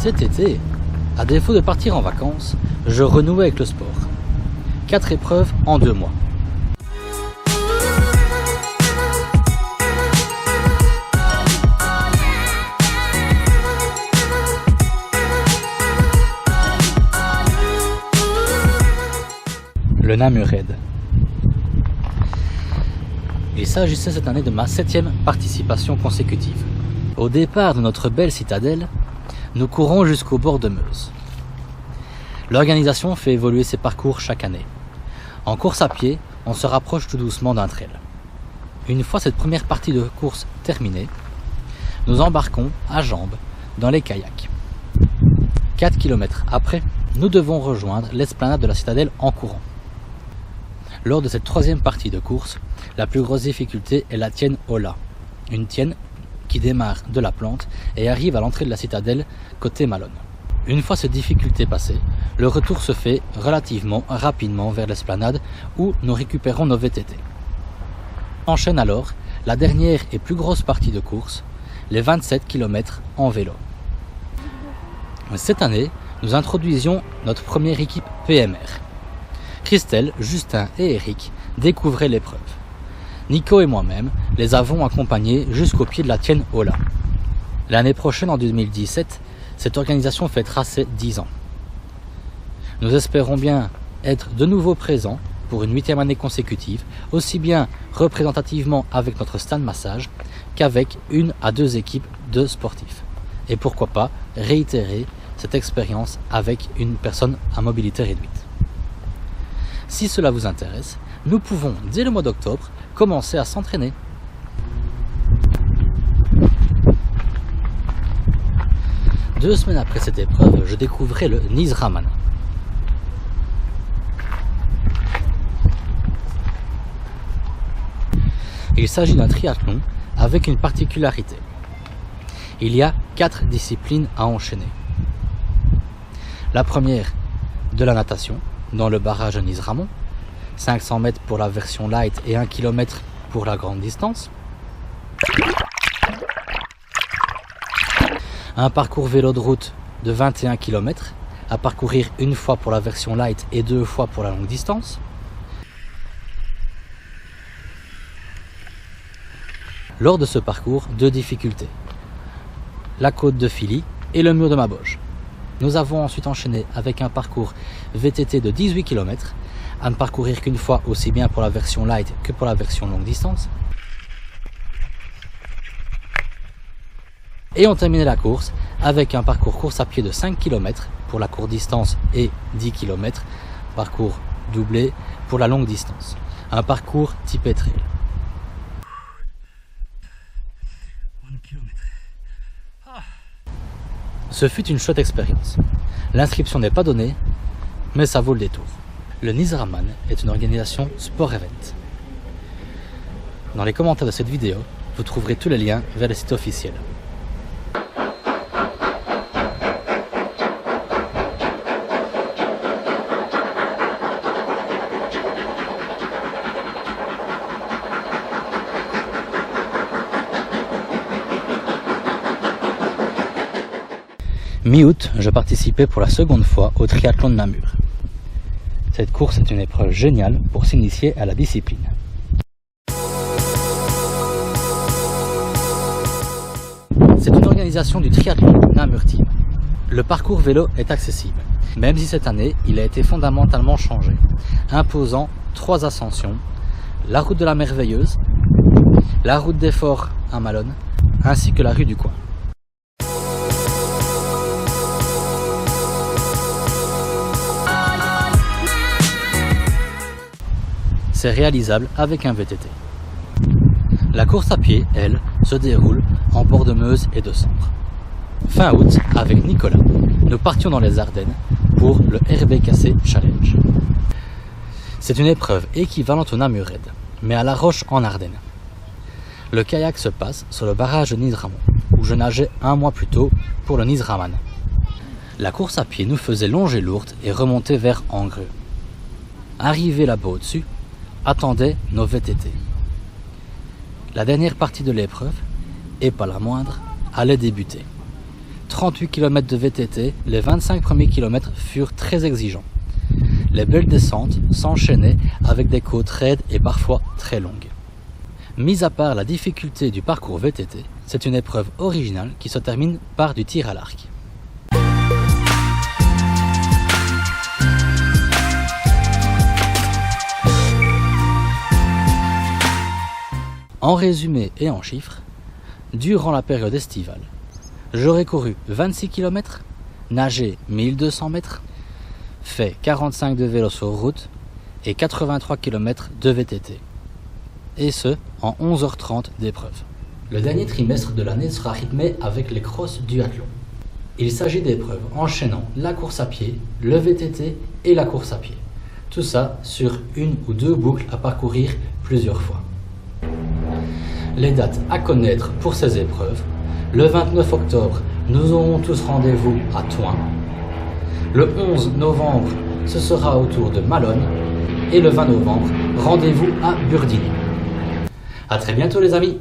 Cet été, à défaut de partir en vacances, je renouais avec le sport. 4 épreuves en 2 mois. Le Namur Raid. Il s'agissait cette année de ma 7e participation consécutive. Au départ de notre belle citadelle, nous courons jusqu'au bord de Meuse. L'organisation fait évoluer ses parcours chaque année. En course à pied, on se rapproche tout doucement d'un trail. Une fois cette première partie de course terminée, nous embarquons à jambes dans les kayaks. 4 km après, nous devons rejoindre l'esplanade de la citadelle en courant. Lors de cette 3e partie de course, la plus grosse difficulté est la tienne Ola, une tienne qui démarre de la plante et arrive à l'entrée de la citadelle côté Malone. Une fois cette difficulté passée, le retour se fait relativement rapidement vers l'esplanade où nous récupérons nos VTT. Enchaîne alors la dernière et plus grosse partie de course, les 27 km en vélo. Cette année, nous introduisions notre première équipe PMR. Christelle, Justin et Eric découvraient l'épreuve. Nico et moi-même les avons accompagnés jusqu'au pied de la tienne Ola. L'année prochaine, en 2017, cette organisation fêtera ses 10 ans. Nous espérons bien être de nouveau présents pour une 8e année consécutive, aussi bien représentativement avec notre stand massage qu'avec 1 à 2 équipes de sportifs. Et pourquoi pas réitérer cette expérience avec une personne à mobilité réduite. Si cela vous intéresse, nous pouvons, dès le mois d'octobre, commencer à s'entraîner. Deux semaines après cette épreuve, je découvrais le Nizraman. Il s'agit d'un triathlon avec une particularité. Il y a 4 disciplines à enchaîner. La première, de la natation, dans le barrage de Nizramon, 500 mètres pour la version light et 1 km pour la grande distance. Un parcours vélo de route de 21 km à parcourir 1 fois pour la version light et 2 fois pour la longue distance. Lors de ce parcours, 2 difficultés. La côte de Philly et le mur de Maboge. Nous avons ensuite enchaîné avec un parcours VTT de 18 km à ne parcourir qu'une fois aussi bien pour la version light que pour la version longue distance. Et on terminait la course avec un parcours course à pied de 5 km pour la courte distance et 10 km, parcours doublé pour la longue distance. Un parcours typé trail. Ce fut une chouette expérience. L'inscription n'est pas donnée, mais ça vaut le détour. Le Nizraman est une organisation sport-event. Dans les commentaires de cette vidéo, vous trouverez tous les liens vers le site officiel. Mi-août, je participais pour la 2e fois au triathlon de Namur. Cette course est une épreuve géniale pour s'initier à la discipline. C'est une organisation du triathlon Namur Team. Le parcours vélo est accessible, même si cette année il a été fondamentalement changé, imposant 3 ascensions, la route de la Merveilleuse, la route des Forts à Malone, ainsi que la rue du Coin. C'est réalisable avec un VTT. La course à pied, elle, se déroule en bord de Meuse et de Sambre. Fin août, avec Nicolas, nous partions dans les Ardennes pour le RBKC Challenge. C'est une épreuve équivalente au Namur Raid, mais à La Roche en Ardennes. Le kayak se passe sur le barrage de Nizramon, où je nageais 1 mois plus tôt pour le Nizraman. La course à pied nous faisait longer Lourdes et remonter vers Angreux. Arrivé là-bas au-dessus, attendaient nos VTT. La dernière partie de l'épreuve, et pas la moindre, allait débuter. 38 km de VTT, les 25 premiers kilomètres furent très exigeants. Les belles descentes s'enchaînaient avec des côtes raides et parfois très longues. Mis à part la difficulté du parcours VTT, c'est une épreuve originale qui se termine par du tir à l'arc. En résumé et en chiffres, durant la période estivale, j'aurais couru 26 km, nagé 1200 mètres, fait 45 de vélo sur route et 83 km de VTT. Et ce, en 11h30 d'épreuve. Le dernier trimestre de l'année sera rythmé avec les crosses duathlon. Il s'agit d'épreuves enchaînant la course à pied, le VTT et la course à pied. Tout ça sur une ou deux boucles à parcourir plusieurs fois. Les dates à connaître pour ces épreuves. Le 29 octobre, nous aurons tous rendez-vous à Thoin. Le 11 novembre, ce sera autour de Malone. Et le 20 novembre, rendez-vous à Burdigny. À très bientôt les amis!